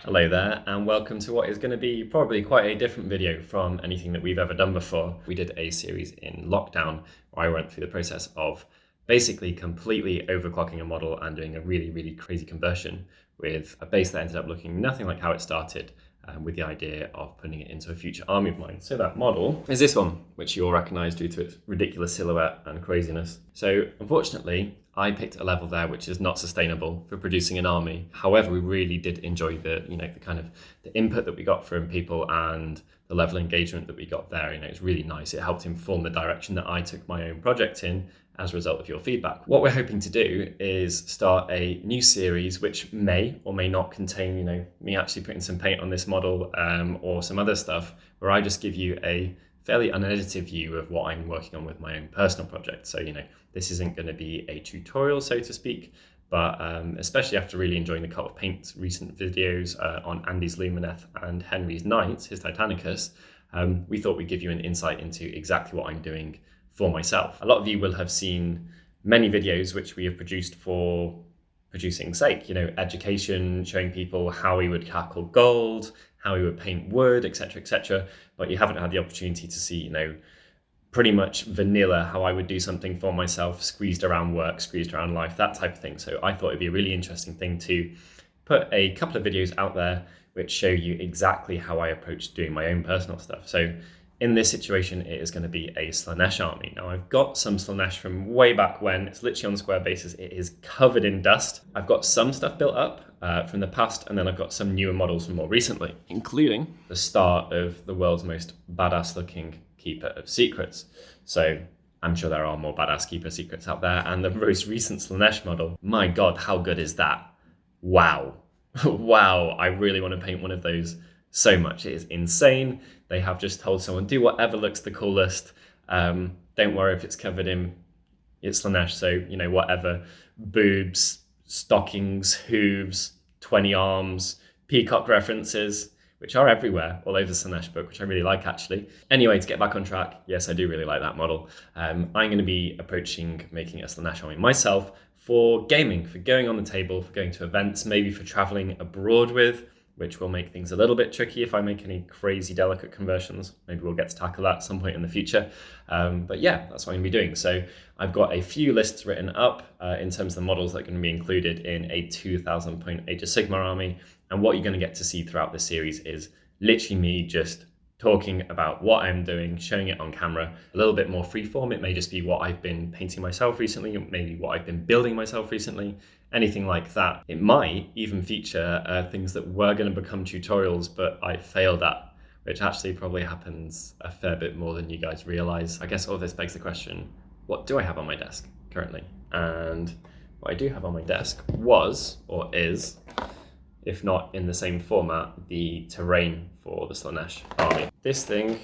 Hello there, and welcome to what is going to be probably quite a different video from anything that we've ever done before. We did a series in lockdown where I went through the process of basically completely overclocking a model and doing a really crazy conversion with a base that ended up looking nothing like how it started, with the idea of putting it into a future army of mine. So that model is this one, which you all recognize due to its ridiculous silhouette and craziness. So unfortunately, I picked a level there which is not sustainable for producing an army. However, we really did enjoy the input that we got from people and the level of engagement that we got there. It's really nice. It helped inform the direction that I took my own project in as a result of your feedback. What we're hoping to do is start a new series which may or may not contain, me actually putting some paint on this model or some other stuff, where I just give you a fairly unedited view of what I'm working on with my own personal project. So, this isn't going to be a tutorial, so to speak, but especially after really enjoying the Cult of Paint's recent videos on Andy's Lumineth and Henry's Knights, his Titanicus, we thought we'd give you an insight into exactly what I'm doing for myself. A lot of you will have seen many videos which we have produced for producing sake, education, showing people how we would tackle gold, how we would paint wood, etc., but you haven't had the opportunity to see, pretty much vanilla how I would do something for myself, squeezed around work, squeezed around life, that type of thing. So I thought it'd be a really interesting thing to put a couple of videos out there which show you exactly how I approach doing my own personal stuff. So in this situation, it is going to be a Slaanesh army. Now, I've got some Slaanesh from way back when. It's literally on a square basis. It is covered in dust. I've got some stuff built up from the past, and then I've got some newer models from more recently, including the start of the world's most badass looking Keeper of Secrets. So I'm sure there are more badass Keeper Secrets out there, and the most recent Slaanesh model, my God, how good is that? Wow. Wow, I really want to paint one of those so much. It is insane. They have just told someone, do whatever looks the coolest. Don't worry if it's covered in it's Slaanesh, so whatever. Boobs, stockings, hooves, 20 arms, peacock references, which are everywhere all over the Slaanesh book, which I really like actually. Anyway, to get back on track, yes, I do really like that model. I'm going to be approaching making a Slaanesh army myself for gaming, for going on the table, for going to events, maybe for traveling abroad with, which will make things a little bit tricky if I make any crazy delicate conversions. Maybe we'll get to tackle that at some point in the future. But yeah, that's what I'm going to be doing. So I've got a few lists written up in terms of the models that are going to be included in a 2,000 point Age of Sigmar army. And what you're going to get to see throughout this series is literally me just talking about what I'm doing, showing it on camera, a little bit more freeform. It may just be what I've been painting myself recently, maybe what I've been building myself recently, anything like that. It might even feature things that were going to become tutorials, but I failed at, which actually probably happens a fair bit more than you guys realize. I guess all this begs the question, what do I have on my desk currently? And what I do have on my desk was, or is, if not in the same format, the terrain for the Slaanesh army. This thing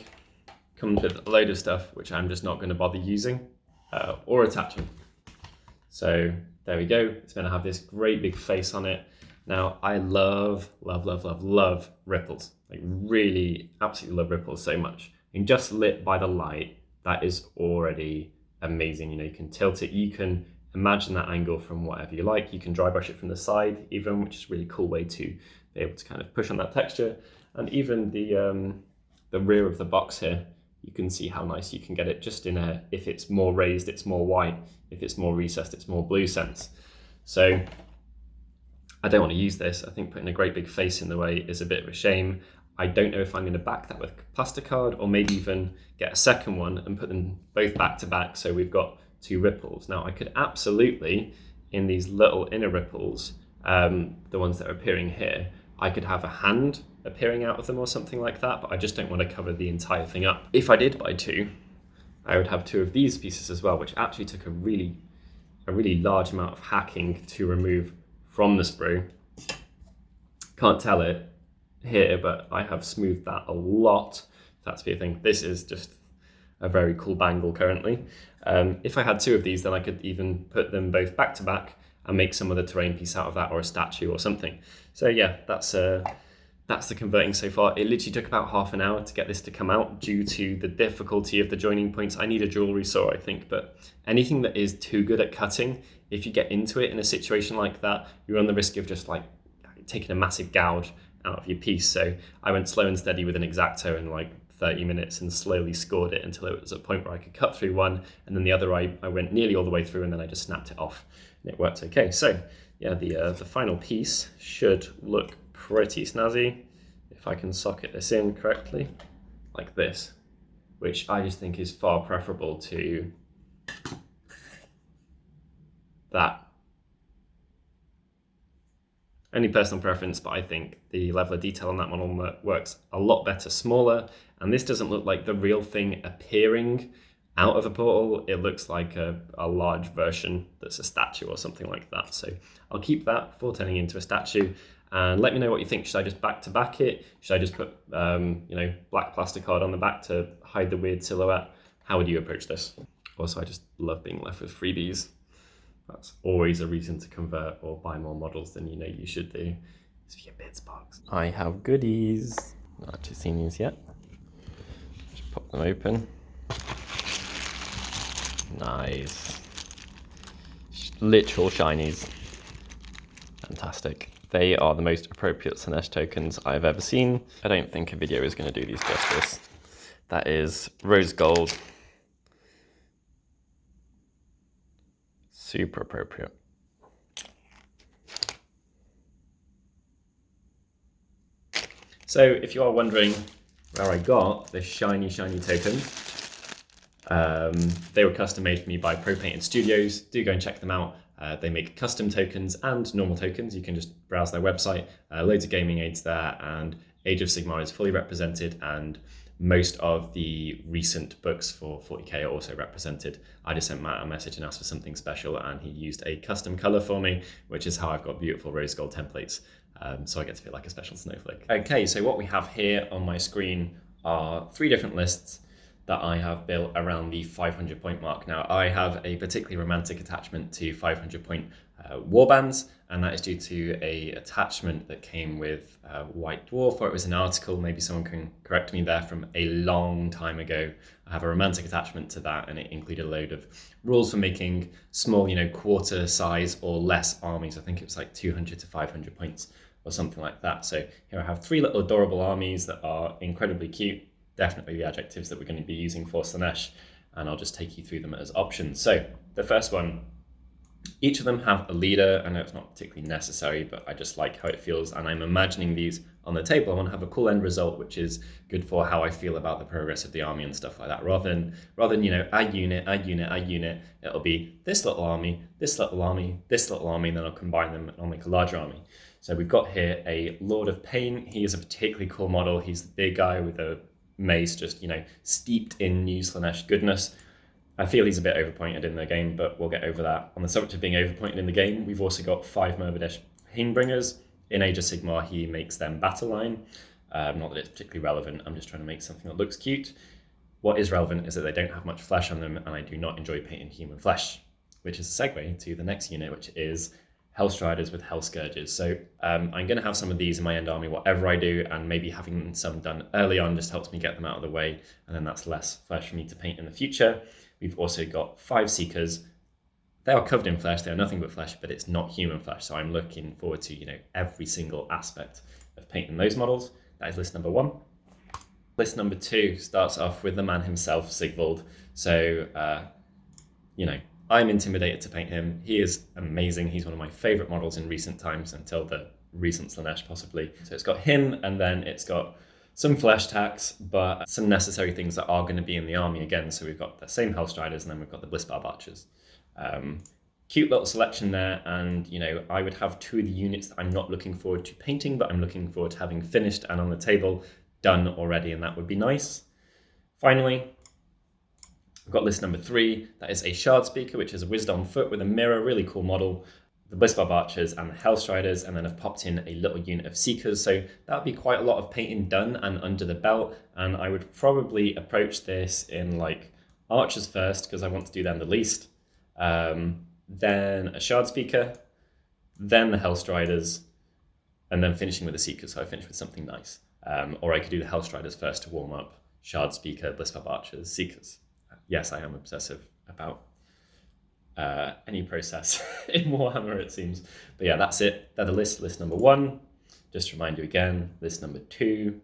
comes with a load of stuff which I'm just not going to bother using or attaching. So there we go. It's going to have this great big face on it. Now, I love ripples. Like really, absolutely love ripples so much. And just lit by the light, that is already amazing. You can tilt it. You can imagine that angle from whatever you like. You can dry brush it from the side even, which is a really cool way to be able to kind of push on that texture. And even the rear of the box here, you can see how nice you can get it just in a, if it's more raised, it's more white. If it's more recessed, it's more blue sense. So I don't want to use this. I think putting a great big face in the way is a bit of a shame. I don't know if I'm going to back that with plastic card or maybe even get a second one and put them both back to back. So we've got two ripples. Now I could absolutely, in these little inner ripples, the ones that are appearing here, I could have a hand appearing out of them or something like that, but I just don't want to cover the entire thing up. If I did buy two, I would have two of these pieces as well, which actually took a really large amount of hacking to remove from the sprue. Can't tell it here, but I have smoothed that a lot. That's the thing. This is just a very cool bangle currently. If I had two of these, then I could even put them both back to back and make some other terrain piece out of that, or a statue or something. So yeah, that's the converting so far. It literally took about half an hour to get this to come out due to the difficulty of the joining points. I need a jewelry saw, I think, but anything that is too good at cutting, if you get into it in a situation like that, you run the risk of just like taking a massive gouge out of your piece. So I went slow and steady with an X-Acto in like 30 minutes and slowly scored it until it was a point where I could cut through one, and then the other I went nearly all the way through, and then I just snapped it off and it worked okay. So yeah, the final piece should look pretty snazzy if I can socket this in correctly like this, which I just think is far preferable to that. Only personal preference, but I think the level of detail on that model works a lot better smaller, and this doesn't look like the real thing appearing out of a portal. It looks like a large version that's a statue or something like that. So I'll keep that for turning into a statue, and let me know what you think. Should I just back it? Should I just put black plastic card on the back to hide the weird silhouette? How would you approach this? Also, I just love being left with freebies. That's always a reason to convert or buy more models than you know you should do. It's for your bits box. I have goodies. Not actually seen these yet. Just pop them open. Nice. Literal shinies. Fantastic. They are the most appropriate Slaanesh tokens I've ever seen. I don't think a video is going to do these justice. That is rose gold. Super appropriate. So if you are wondering where I got this shiny token, they were custom made for me by Pro Painted Studios. Do go and check them out. They make custom tokens and normal tokens. You can just browse their website. Loads of gaming aids there, and Age of Sigmar is fully represented, and most of the recent books for 40k are also represented. I just sent Matt a message and asked for something special, and he used a custom color for me, which is how I've got beautiful rose gold templates. So I get to feel like a special snowflake. Okay, so what we have here on my screen are 3 different lists that I have built around the 500 point mark. Now, I have a particularly romantic attachment to 500 point warbands, and that is due to a attachment that came with White Dwarf, or it was an article, maybe someone can correct me there, from a long time ago. I have a romantic attachment to that, and it included a load of rules for making small, quarter size or less armies. I think it was like 200 to 500 points or something like that. So here I have 3 little adorable armies that are incredibly cute. Definitely the adjectives that we're going to be using for Slaanesh, and I'll just take you through them as options. So the first one, each of them have a leader. I know it's not particularly necessary, but I just like how it feels, and I'm imagining these on the table. I want to have a cool end result, which is good for how I feel about the progress of the army and stuff like that. Rather than add unit, it'll be this little army, this little army, this little army, and then I'll combine them and I'll make a larger army. So we've got here a Lord of Pain. He is a particularly cool model. He's the big guy with a mace, just steeped in new Slaanesh goodness. I feel he's a bit overpointed in the game, but we'll get over that. On the subject of being overpointed in the game, we've also got 5 Murderdesh Painbringers. In Age of Sigmar, he makes them battle line. Not that it's particularly relevant, I'm just trying to make something that looks cute. What is relevant is that they don't have much flesh on them, and I do not enjoy painting human flesh, which is a segue to the next unit, which is Hellstriders with Hell Scourges. So I'm going to have some of these in my end army, whatever I do, and maybe having some done early on just helps me get them out of the way, and then that's less flesh for me to paint in the future. We've also got 5 Seekers. They are covered in flesh, they are nothing but flesh, but it's not human flesh, so I'm looking forward to every single aspect of painting those models. That is list number 1. List number 2 starts off with the man himself, Sigvald. So, I'm intimidated to paint him. He is amazing. He's one of my favorite models in recent times, until the recent Slaanesh possibly. So it's got him, and then it's got some flesh tax, but some necessary things that are going to be in the army again. So we've got the same Hellstriders, and then we've got the Blissbarb Archers. Cute little selection there, and I would have 2 of the units that I'm not looking forward to painting, but I'm looking forward to having finished and on the table done already, and that would be nice. Finally, I've got list number 3. That is a Shard Speaker, which is a Wisdom Foot with a mirror, really cool model. The Blissbarb Archers and the Hellstriders, and then I've popped in a little unit of Seekers. So that would be quite a lot of painting done and under the belt, and I would probably approach this in Archers first, because I want to do them the least. Then a Shard Speaker, then the Hellstriders, and then finishing with the Seekers, so I finish with something nice. Or I could do the Hellstriders first to warm up, Shard Speaker, Blissbarb Archers, Seekers. Yes, I am obsessive about any process in Warhammer, it seems. But yeah, that's it. They're the list number 1, just to remind you again, list number 2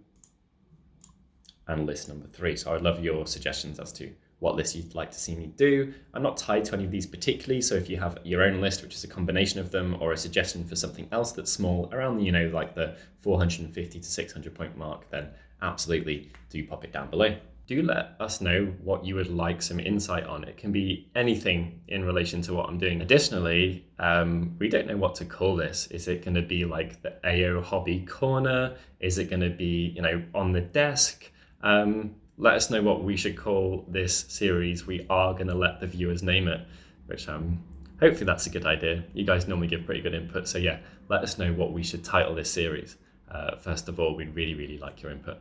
and list number 3. So I would love your suggestions as to what list you'd like to see me do. I'm not tied to any of these particularly, so if you have your own list, which is a combination of them, or a suggestion for something else that's small around, you know, like the 450 to 600 point mark, then absolutely do pop it down below. Do let us know what you would like some insight on. It can be anything in relation to what I'm doing. Additionally, we don't know what to call this. Is it going to be like the AO hobby corner? Is it going to be, you know, on the desk? Let us know what we should call this series. We are going to let the viewers name it, which hopefully that's a good idea. You guys normally give pretty good input. So yeah, let us know what we should title this series. First of all, we'd really, really like your input.